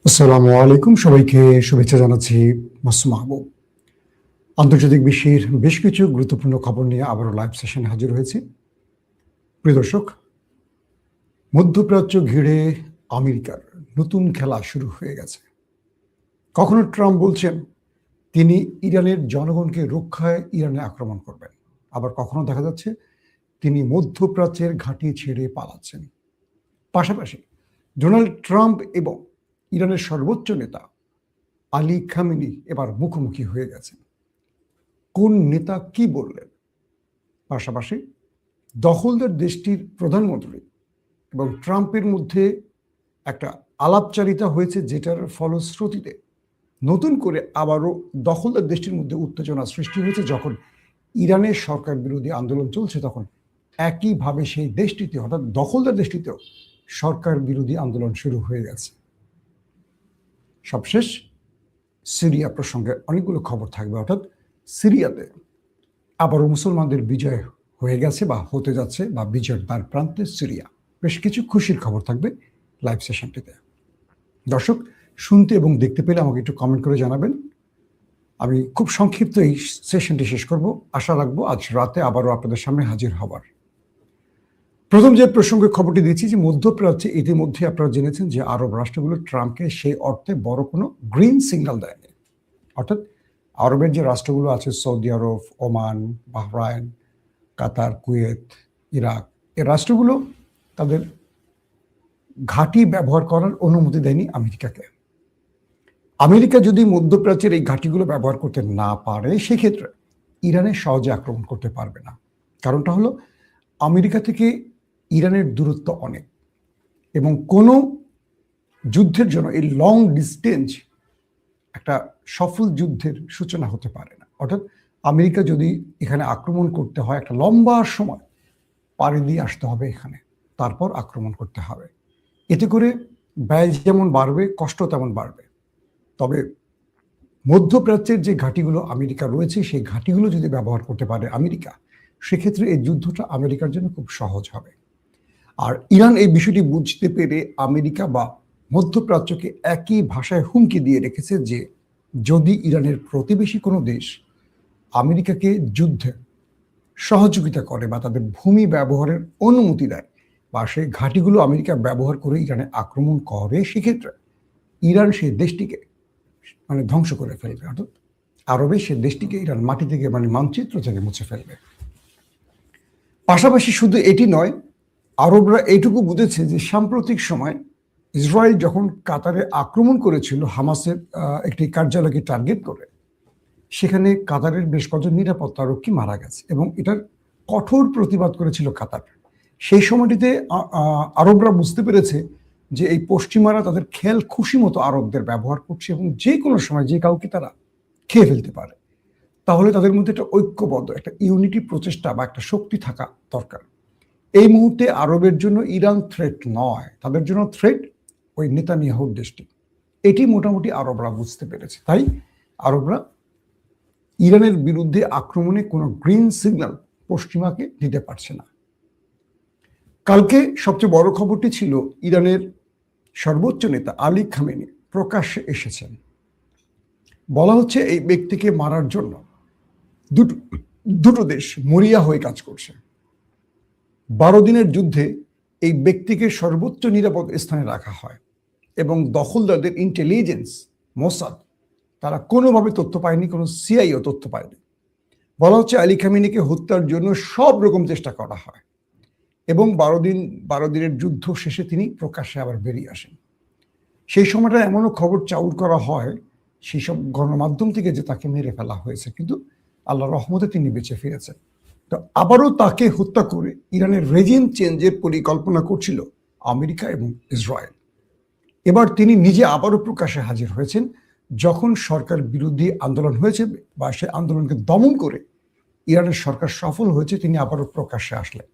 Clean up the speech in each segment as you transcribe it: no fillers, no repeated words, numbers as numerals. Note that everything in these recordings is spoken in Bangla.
আসসালামু আলাইকুম, সবাইকে শুভেচ্ছা জানাচ্ছি। মাসুম মাহবুব আন্তর্জাতিক বিশ্বের বেশ কিছু গুরুত্বপূর্ণ খবর নিয়ে আবারও লাইভ সেশনে হাজির হয়েছি। প্রিয় দর্শক, মধ্যপ্রাচ্য ঘিরে আমেরিকার নতুন খেলা শুরু হয়ে গেছে। কখনো ট্রাম্প বলছেন তিনি ইরানের জনগণকে রক্ষায় ইরানে আক্রমণ করবেন, আবার কখনো দেখা যাচ্ছে তিনি মধ্যপ্রাচ্যের ঘাঁটি ছেড়ে পালাচ্ছেন। পাশাপাশি ডোনাল্ড ট্রাম্প এবং ইরানের সর্বোচ্চ নেতা আলী খামেনি এবার মুখোমুখি হয়ে গেছেন। কোন নেতা কি বললেন? পাশাপাশি দখলদার দেশটির প্রধানমন্ত্রী এবং ট্রাম্পের মধ্যে একটা আলাপচারিতা হয়েছে, যেটার ফলশ্রুতিতে নতুন করে আবারও দখলদার দেশটির মধ্যে উত্তেজনা সৃষ্টি হয়েছে। যখন ইরানের সরকার বিরোধী আন্দোলন চলছে, তখন একইভাবে সেই দেশটিতে অর্থাৎ দখলদার দেশটিতেও সরকার বিরোধী আন্দোলন শুরু হয়ে গেছে। সবশেষ সিরিয়া প্রসঙ্গে অনেকগুলো খবর থাকবে, অর্থাৎ সিরিয়াতে আবারও মুসলমানদের বিজয় হয়ে গেছে বা হতে যাচ্ছে, বা বিজয়ের দ্বার প্রান্তে সিরিয়া। বেশ কিছু খুশির খবর থাকবে লাইভ সেশনটিতে। দর্শক, শুনতে এবং দেখতে পেলে আমাকে একটু কমেন্ট করে জানাবেন। আমি খুব সংক্ষিপ্ত এই সেশনটি শেষ করব, আশা রাখবো আজ রাতে আবারও আপনাদের সামনে হাজির হবার। প্রথম যে প্রসঙ্গে খবরটি দিচ্ছি, যে মধ্যপ্রাচ্যে ইতিমধ্যে আপনারা জেনেছেন যে আরব রাষ্ট্রগুলো ট্রাম্পকে সেই অর্থে বড় কোনো গ্রিন সিগন্যাল দেয়নি। অর্থাৎ আরবের যে রাষ্ট্রগুলো আছে, সৌদি আরব, ওমান, বাহরাইন, কাতার, কুয়েত, ইরাক, এই রাষ্ট্রগুলো তাদের ঘাঁটি ব্যবহার করার অনুমতি দেয়নি আমেরিকাকে। আমেরিকা যদি মধ্যপ্রাচ্যের এই ঘাঁটিগুলো ব্যবহার করতে না পারে, সেক্ষেত্রে ইরানে সহজে আক্রমণ করতে পারবে না। কারণটা হলো, আমেরিকা থেকে ইরানের দূরত্ব অনেক, এবং কোনো যুদ্ধের জন্য এই লং ডিস্টেন্স একটা সফল যুদ্ধের সূচনা হতে পারে না। অর্থাৎ আমেরিকা যদি এখানে আক্রমণ করতে হয়, একটা লম্বা সময় পাড়ি দিয়ে আসতে হবে এখানে, তারপর আক্রমণ করতে হবে। এতে করে ব্যয় যেমন বাড়বে, কষ্ট তেমন বাড়বে। তবে মধ্যপ্রাচ্যের যে ঘাঁটিগুলো আমেরিকা রয়েছে, সেই ঘাঁটিগুলো যদি ব্যবহার করতে পারে আমেরিকা, সেক্ষেত্রে এই যুদ্ধটা আমেরিকার জন্য খুব সহজ হবে। আর ইরান এই বিষয়টি বুঝতে পেরে আমেরিকা বা মধ্যপ্রাচ্যকে একই ভাষায় হুমকি দিয়ে রেখেছে যে যদি ইরানের প্রতিবেশী কোনো দেশ আমেরিকাকে যুদ্ধে সহযোগিতা করে বা তাদের ভূমি ব্যবহারের অনুমতি দেয়, বা সেই ঘাঁটিগুলো আমেরিকা ব্যবহার করে ইরানে আক্রমণ করে, সেক্ষেত্রে ইরান সেই দেশটিকে ধ্বংস করে ফেলবে। অর্থাৎ আরবে সে দেশটিকে ইরান মাটি থেকে মানচিত্র থেকে মুছে ফেলবে। পাশাপাশি শুধু এটি নয়, আরবরা এইটুকু বুঝেছে যে সাম্প্রতিক সময় ইসরায়েল যখন কাতারে আক্রমণ করেছিল হামাসের একটি কার্যালয়কে টার্গেট করে, সেখানে কাতারের বেশ কজন নিরাপত্তারক্ষী মারা গেছে, এবং এটার কঠোর প্রতিবাদ করেছিল কাতার। সেই সময়টিতে আরবরা বুঝতে পেরেছে যে এই পশ্চিমারা তাদের খেয়াল খুশি মতো আরবদের ব্যবহার করছে, এবং যে কোনো সময় যে কাউকে তারা খেয়ে ফেলতে পারে। তাহলে তাদের মধ্যে একটা ঐক্যবদ্ধ একটা ইউনিটি প্রচেষ্টা বা একটা শক্তি থাকা দরকার। এই মুহূর্তে আরবের জন্য ইরান থ্রেট নয়, তাদের জন্য থ্রেট ওই নেতানিয়াহুর দেশটি। এটি মোটামুটি আরবরা বুঝতে পেরেছে। তাই আরবরা ইরানের বিরুদ্ধে আক্রমণে কোনো গ্রিন সিগন্যাল পশ্চিমাকে দিতে পারছে না। কালকে সবচেয়ে বড় খবরটি ছিল, ইরানের সর্বোচ্চ নেতা আলী খামেনি প্রকাশ্যে এসেছেন। বলা হচ্ছে এই ব্যক্তিকে মারার জন্য দুটো দেশ মরিয়া হয়ে কাজ করছে। 12 দিনের যুদ্ধে এই ব্যক্তিকে সর্বোচ্চ নিরাপদ স্থানে রাখা হয়, এবং দখলদারদের ইন্টেলিজেন্স, মোসাদ, তারা কোনোভাবে তথ্য পায়নি, কোনো সিআইও তথ্য পায়নি। বলা হচ্ছে আলী খামেনিকে হত্যার জন্য সব রকম চেষ্টা করা হয়, এবং 12 দিনের যুদ্ধ শেষে তিনি প্রকাশ্যে আবার বেরিয়ে আসেন। সেই সময়টা এমনও খবর চাউর করা হয় সেই সব গণমাধ্যম থেকে যে তাকে মেরে ফেলা হয়েছে, কিন্তু আল্লাহর রহমতে তিনি বেঁচে ফিরেছেন। তো আবারও তাকে হত্যা করে ইরানের রেজিম চেঞ্জের পরিকল্পনা করছিল আমেরিকা এবং ইসরায়েল। এবার তিনি নিজে আবারও প্রকাশ্যে হাজির হয়েছেন। যখন সরকার বিরোধী আন্দোলন হয়েছে বা সে আন্দোলনকে দমন করে ইরানের সরকার সফল হয়েছে, তিনি আবারও প্রকাশ্যে আসলেন।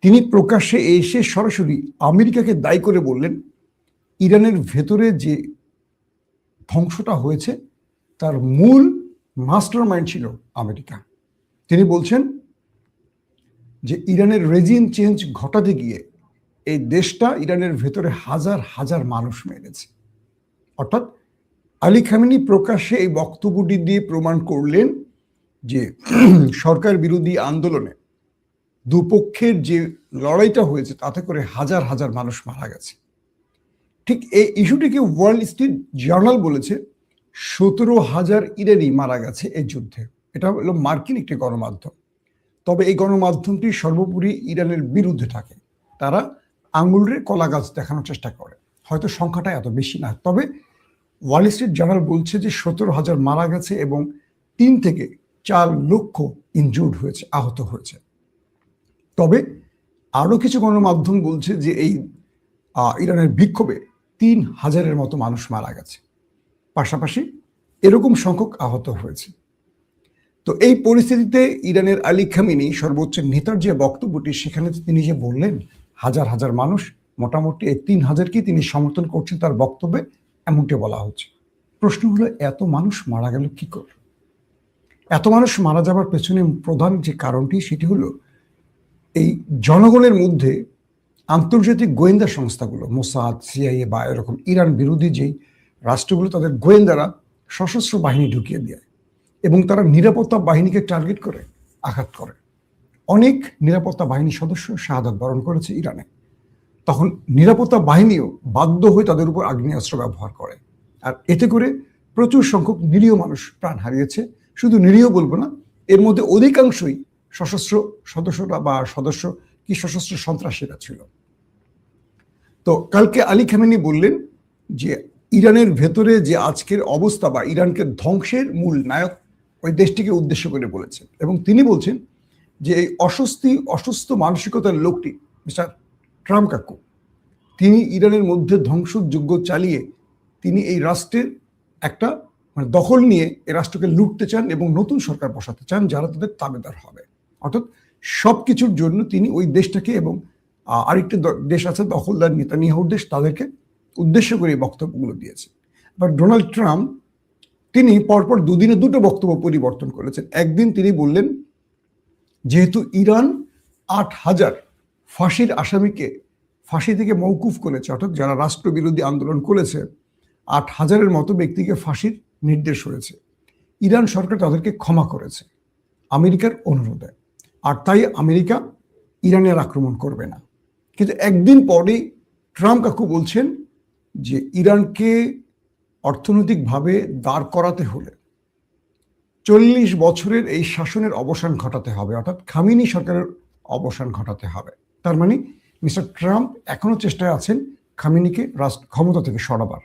তিনি প্রকাশ্যে এসে সরাসরি আমেরিকাকে দায়ী করে বললেন, ইরানের ভেতরে যে ধ্বংসটা হয়েছে তার মূল মাস্টার মাইন্ড ছিল আমেরিকা। তিনি বলছেন যে ইরানের রেজিম চেঞ্জ ঘটাতে গিয়ে এই দেশটা ইরানের ভেতরে হাজার হাজার মানুষ মেরেছে। অর্থাৎ আলী খামেনি প্রকাশ্যে এই বক্তব্যটি দিয়ে প্রমাণ করলেন যে সরকার বিরোধী আন্দোলনে দুপক্ষের যে লড়াইটা হয়েছে তাতে করে হাজার হাজার মানুষ মারা গেছে। ঠিক এই ইস্যুটিকে ওয়ার্ল্ড স্ট্রিট জার্নাল বলেছে 17,000 ইরানি মারা গেছে এই যুদ্ধে। এটা হলো মার্কিন একটি গণমাধ্যম। তবে এই গণমাধ্যমটি সর্বোপরি ইরানের বিরুদ্ধে থাকে। তারা আঙুলের কলা গাছ দেখানোর চেষ্টা করে। হয়তো সংখ্যাটা এত বেশি না, তবে ওয়ার্ল্ড স্ট্রিট জার্নাল বলছে যে 17,000 মারা গেছে এবং 3 থেকে 4 লক্ষ ইনজুর্ড হয়েছে, আহত হয়েছে। তবে আরো কিছু গণমাধ্যম বলছে যে এই ইরানের বিক্ষোভে 3,000-এর মতো মানুষ মারা গেছে, পাশাপাশি এরকম সংখ্যক আহত হয়েছে। তো এই পরিস্থিতিতে ইরানের আলী খামেনি সর্বোচ্চ নেতার যে বক্তব্যটি, সেখানে তিনি যে বললেন হাজার হাজার মানুষ, মোটামুটি এই 3,000-কে তিনি সমর্থন করছেন তার বক্তব্যে, এমনটি বলা হচ্ছে। প্রশ্ন হলো এত মানুষ মারা গেল কি করে? এত মানুষ মারা যাবার পেছনে প্রধান যে কারণটি সেটি হলো এই জনগণের মধ্যে আন্তর্জাতিক গোয়েন্দা সংস্থাগুলো, মোসাদ, সিআইএ বা এরকম ইরান বিরোধী যেই রাষ্ট্রগুলো, তাদের গোয়েন্দারা সশস্ত্র বাহিনী ঢুকিয়ে দেয় এবং তারা নিরাপত্তা বাহিনীকে টার্গেট করে আঘাত করে। অনেক নিরাপত্তা বাহিনীর সদস্য শাহাদাত বরণ করেছে ইরানে। তখন নিরাপত্তা বাহিনীও বাধ্য হয়ে তাদের উপর আগ্নেয়াস্ত্র ব্যবহার করে, আর এতে করে প্রচুর সংখ্যক নিরীহ মানুষ প্রাণ হারিয়েছে। শুধু নিরীহ বলবো না, এর মধ্যে অধিকাংশই সশস্ত্র সদস্যরা বা সশস্ত্র সন্ত্রাসীরা ছিল। তো কালকে আলী খামেনি বললেন যে ইরানের ভেতরে যে আজকের অবস্থা বা ইরানকে ধ্বংসের মূল নায়ক ওই দেশটিকে উদ্দেশ্য করে বলেছেন, এবং তিনি বলছেন যে এই অসুস্থ মানসিকতার লোকটি মিস্টার ট্রাম্প কাকু, তিনি ইরানের মধ্যে ধ্বংসযজ্ঞ চালিয়ে তিনি এই রাষ্ট্রের একটা দখল নিয়ে এই রাষ্ট্রকে লুটতে চান এবং নতুন সরকার বসাতে চান যারা তাদের তাবেদার হবে। অর্থাৎ সবকিছুর জন্য তিনি ওই দেশটাকে এবং আরেকটি দেশ আছে দখলদার নেতানিয়াহুর দেশ, তাদেরকে উদ্দেশ্য করে এই বক্তব্যগুলো দিয়েছে। আবার ডোনাল্ড ট্রাম্প তিনি পরপর দুদিনে দুটো বক্তব্য পরিবর্তন করেছেন। একদিন তিনি বললেন যেহেতু ইরান 8,000 ফাঁসির আসামিকে ফাঁসি থেকে মওকুফ করেছে, অর্থাৎ যারা রাষ্ট্রবিরোধী আন্দোলন করেছে 8,000-এর মতো ব্যক্তিকে ফাঁসির নির্দেশ হয়েছে, ইরান সরকার তাদেরকে ক্ষমা করেছে আমেরিকার অনুরোধে, আর তাই আমেরিকা ইরানের আক্রমণ করবে না। কিন্তু একদিন পরেই ট্রাম্প কাকু বলছেন যে ইরানকে অর্থনৈতিকভাবে দাঁড় করাতে হলে 40 বছরের এই শাসনের অবসান ঘটাতে হবে, অর্থাৎ খামেনি সরকারের অবসান ঘটাতে হবে। তার মানে মিস্টার ট্রাম্প এখনো চেষ্টায় আছেন খামেনিকে ক্ষমতা থেকে সরাবার,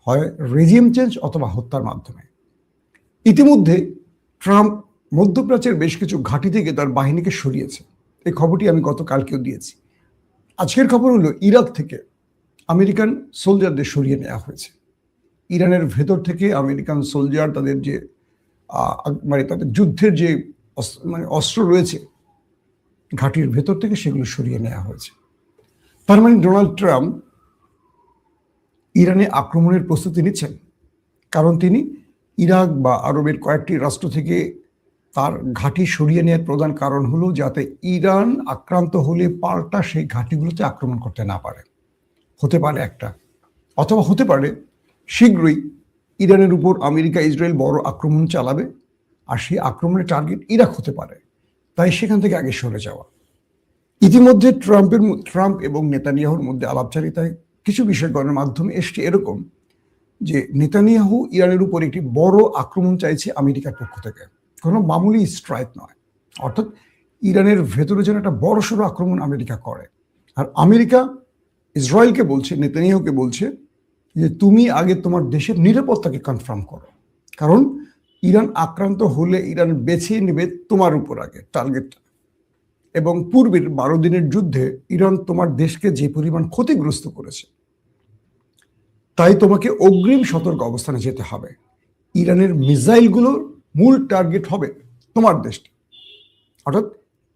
হয় রেজিম চেঞ্জ অথবা হত্যার মাধ্যমে। ইতিমধ্যে ট্রাম্প মধ্যপ্রাচ্যের বেশ কিছু ঘাঁটি থেকে তার বাহিনীকে সরিয়েছে। এই খবরটি আমি গতকালকেও দিয়েছি। আজকের খবর হলো ইরাক থেকে আমেরিকান সোলজারদের সরিয়ে নেওয়া হয়েছে। ইরানের ভেতর থেকে আমেরিকান সোলজার তাদের যে তাদের যুদ্ধের যে অস্ত্র রয়েছে ঘাঁটির ভেতর থেকে, সেগুলো সরিয়ে নেওয়া হয়েছে। তার মানে ডোনাল্ড ট্রাম্প ইরানে আক্রমণের প্রস্তুতি নিচ্ছেন, কারণ তিনি ইরাক বা আরবের কয়েকটি রাষ্ট্র থেকে তার ঘাঁটি সরিয়ে নেওয়ার প্রধান কারণ হলো যাতে ইরান আক্রান্ত হলে পাল্টা সেই ঘাঁটিগুলোতে আক্রমণ করতে না পারে। হতে পারে একটা, অথবা হতে পারে শীঘ্রই ইরানের উপর আমেরিকা ইসরায়েল বড় আক্রমণ চালাবে, আর সেই আক্রমণের টার্গেট ইরাক হতে পারে, তাই সেখান থেকে আগে সরে যাওয়া। ইতিমধ্যে ট্রাম্প এবং নেতানিয়াহুর মধ্যে আলাপচারিতায় কিছু বিষয় গণমাধ্যমে এসছে এরকম যে নেতানিয়াহু ইরানের উপর একটি বড় আক্রমণ চাইছে আমেরিকার পক্ষ থেকে, কোনো মামুলি স্ট্রাইক নয়। অর্থাৎ ইরানের ভেতরে যেন একটা বড়সড় আক্রমণ আমেরিকা করে, আর আমেরিকা ইসরায়েলকে বলছে, নেতানিয়াহুকে বলছে যে তুমি আগে তোমার দেশের নিরাপত্তাকে কনফার্ম করো, কারণ ইরান আক্রান্ত হলে ইরান বেছে নেবে তোমার উপর আগে টার্গেটটা, এবং পূর্বের 12 দিনের যুদ্ধে ইরান তোমার দেশকে যে পরিমাণ ক্ষতিগ্রস্ত করেছে, তাই তোমাকে অগ্রিম সতর্ক অবস্থানে যেতে হবে। ইরানের মিসাইলগুলোর মূল টার্গেট হবে তোমার দেশটা। অর্থাৎ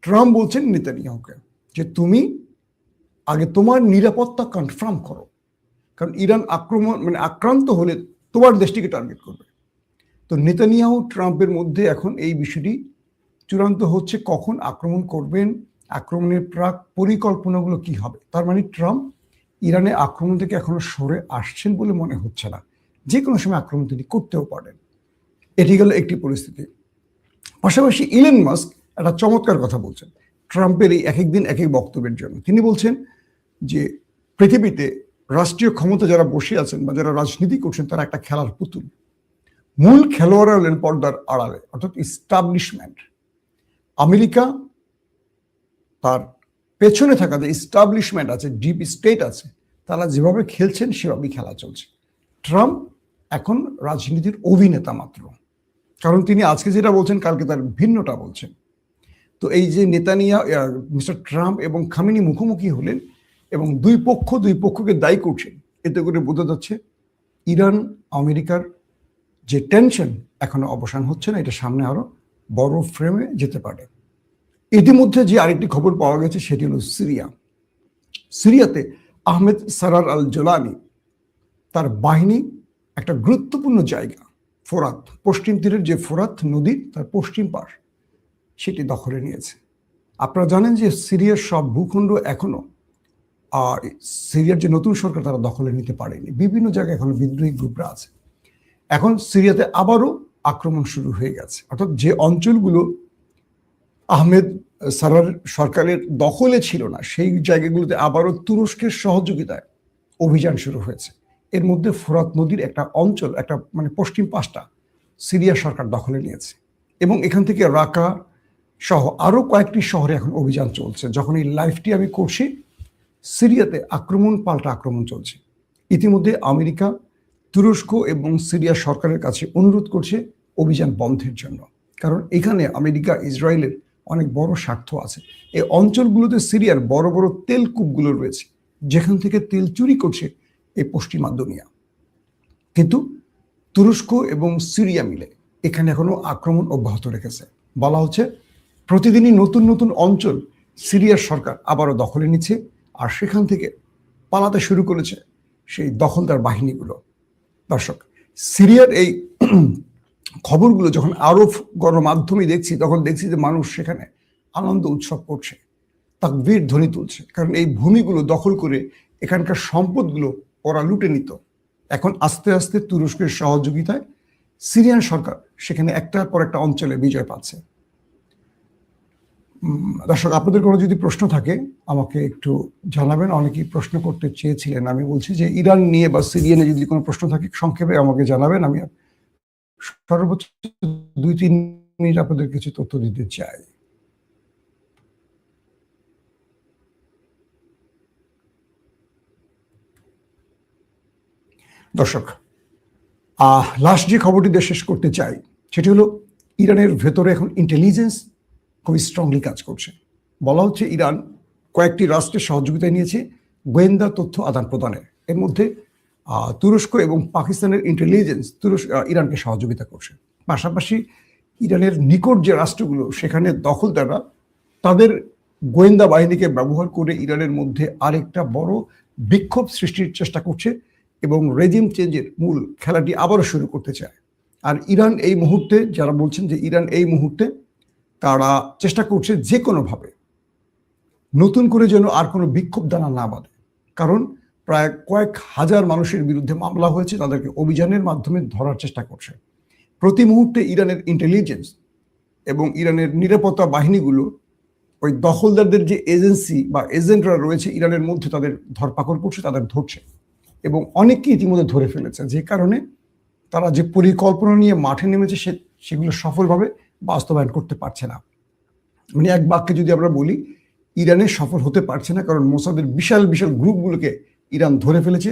ট্রাম্প বলছেন নেতানিয়াহুকে যে তুমি আগে তোমার নিরাপত্তা কনফার্ম করো, কারণ ইরান আক্রান্ত হলে তোমার দেশটিকে টার্গেট করবে। তো নেতানিয়াহু ট্রাম্পের মধ্যে এখন এই বিষয়টি চূড়ান্ত হচ্ছে, কখন আক্রমণ করবেন, আক্রমণের প্রাক পরিকল্পনাগুলো কি হবে। তার মানে ট্রাম্প ইরানে আক্রমণ থেকে এখনো সরে আসছেন বলে মনে হচ্ছে না। যে কোনো সময় আক্রমণ তিনি করতেও পারেন। এটি গেল একটি পরিস্থিতি। পাশাপাশি ইলন মাস্ক একটা চমৎকার কথা বলছেন ট্রাম্পের এই এক একদিন এক এক বক্তব্যের জন্য। তিনি বলছেন যে পৃথিবীতে রাষ্ট্রীয় ক্ষমতা যারা বসে আছেন বা যারা রাজনীতি করছেন তারা একটা খেলার পুতুল, মূল খেলোয়াড়রা হলেন পর্দার আড়ালে, অর্থাৎ ইস্টাবলিশমেন্ট। আমেরিকা তার পেছনে থাকা যে ইস্টাবলিশমেন্ট আছে, ডিপ স্টেট আছে, তারা যেভাবে খেলছেন সেভাবেই খেলা চলছে। ট্রাম্প এখন রাজনীতির অভিনেতা মাত্র, কারণ তিনি আজকে যেটা বলছেন কালকে তার ভিন্নটা বলছেন। তো এই যে মিস্টার ট্রাম্প এবং খামেনি মুখোমুখি হলেন এবং দুই পক্ষকে দায়ী করছেন, এতে করে বোঝা যাচ্ছে ইরান আমেরিকার যে টেনশন এখনো অবসান হচ্ছে না, এটা সামনে আরো বড় ফ্রেমে যেতে পারে। ইতিমধ্যে যে আরেকটি খবর পাওয়া গেছে সেটি হলো সিরিয়াতে আহমেদ সারার আল জোলানি তার বাহিনী একটা গুরুত্বপূর্ণ জায়গা, ফোরাত, পশ্চিম তীরের যে ফোরাত নদীর তার পশ্চিম পাশ, সেটি দখলে নিয়েছে। আপনারা জানেন যে সিরিয়ার সব ভূখণ্ড এখনো সিরিয়ার যে নতুন সরকার তারা দখলে নিতে পারেনি, বিভিন্ন জায়গায় এখনো বিদ্রোহী গ্রুপরা আছে। এখন সিরিয়াতে আবারও আক্রমণ শুরু হয়ে গেছে, অর্থাৎ যে অঞ্চলগুলো আহমেদ সারার সরকারের দখলে ছিল না সেই জায়গাগুলোতে আবারও তুরস্কের সহযোগিতায় অভিযান শুরু হয়েছে। এর মধ্যে ফোরাত নদীর একটা অঞ্চল, একটা মানে পশ্চিম পাশটা সিরিয়া সরকার দখলে নিয়েছে এবং এখান থেকে রাকা সহ আরো কয়েকটি শহরে এখন অভিযান চলছে। যখন এই লাইভটি আমি করছি, সিরিয়াতে পাল্টা আক্রমণ চলছে। ইতিমধ্যে আমেরিকা তুরস্ক এবং সিরিয়া সরকারের কাছে অনুরোধ করছে অভিযান বন্ধের জন্য, কারণ এখানে আমেরিকা ইসরায়েলের অনেক বড় স্বার্থ আছে। এই অঞ্চলগুলোতে সিরিয়ার বড় বড় তেল কূপগুলো রয়েছে যেখান থেকে তেল চুরি করছে এই পশ্চিমা দুনিয়া। কিন্তু তুরস্ক এবং সিরিয়া মিলে এখানে এখনো আক্রমণ অব্যাহত রেখেছে। বলা হচ্ছে প্রতিদিনই নতুন নতুন অঞ্চল সিরিয়ার সরকার আবারও দখলে নিচ্ছে, আর সেখান থেকে পালাতে শুরু করেছে সেই দখলদার বাহিনীগুলো। দর্শক, সিরিয়ার এই খবরগুলো যখন আরব গণমাধ্যমে দেখছি, তখন দেখছি যে মানুষ সেখানে আনন্দ উৎসব করছে, তাকবীর ধ্বনি তুলছে, কারণ এই ভূমিগুলো দখল করে এখানকার সম্পদগুলো ওরা লুটে নিত। এখন আস্তে আস্তে তুরস্কের সহযোগিতায় সিরিয়ান সরকার সেখানে একটার পর একটা অঞ্চলে বিজয় পাচ্ছে। দর্শক, আপনাদের কোনো যদি প্রশ্ন থাকে আমাকে একটু জানাবেন। অনেকেই প্রশ্ন করতে চেয়েছিলেন। আমি বলছি যে ইরান নিয়ে বা সিরিয়া নিয়ে যদি কোনো প্রশ্ন থাকে সংক্ষেপে আমাকে জানাবেন। আমি সর্বোচ্চ 2-3 মিনিট আপনাদের কিছু তথ্য দিতে চাই। দর্শক, লাস্ট যে খবরটি দিয়ে শেষ করতে চাই সেটি হলো ইরানের ভেতরে এখন ইন্টেলিজেন্স খুবই স্ট্রংলি কাজ করছে। বলা হচ্ছে ইরান কয়েকটি রাষ্ট্রের সহযোগিতা নিয়েছে গোয়েন্দা তথ্য আদান প্রদানের। এর মধ্যে তুরস্ক এবং পাকিস্তানের ইন্টেলিজেন্স ইরানকে সহযোগিতা করছে। পাশাপাশি ইরানের নিকট যে রাষ্ট্রগুলো সেখানে দখলদাররা তাদের গোয়েন্দা বাহিনীকে ব্যবহার করে ইরানের মধ্যে আরেকটা বড় বিক্ষোভ সৃষ্টির চেষ্টা করছে এবং রেজিম চেঞ্জের মূল খেলাটি আবারও শুরু করতে চায়। আর ইরান এই মুহূর্তে, যারা বলছেন যে ইরান এই মুহূর্তে তারা চেষ্টা করছে যে কোনোভাবে নতুন করে যেন আর কোনো বিক্ষোভ দানা না বাঁধে, কারণ প্রায় কয়েক হাজার মানুষের বিরুদ্ধে মামলা হয়েছে, তাদেরকে অভিযানের মাধ্যমে ধরার চেষ্টা করছে। প্রতি মুহূর্তে ইরানের ইন্টেলিজেন্স এবং ইরানের নিরাপত্তা বাহিনীগুলো ওই দখলদারদের যে এজেন্সি বা এজেন্টরা রয়েছে ইরানের মধ্যে তাদের ধরপাকড় করছে, তাদের ধরছে এবং অনেককে ইতিমধ্যে ধরে ফেলেছে। যে কারণে তারা যে পরিকল্পনা নিয়ে মাঠে নেমেছে সেগুলো সফলভাবে বাস্তবায়ন করতে পারছে না। মানে এক বাক্যে যদি আমরা বলি, ইরানে সফল হতে পারছে না, কারণ মোসাদের বিশাল বিশাল গ্রুপগুলোকে ইরান ধরে ফেলেছে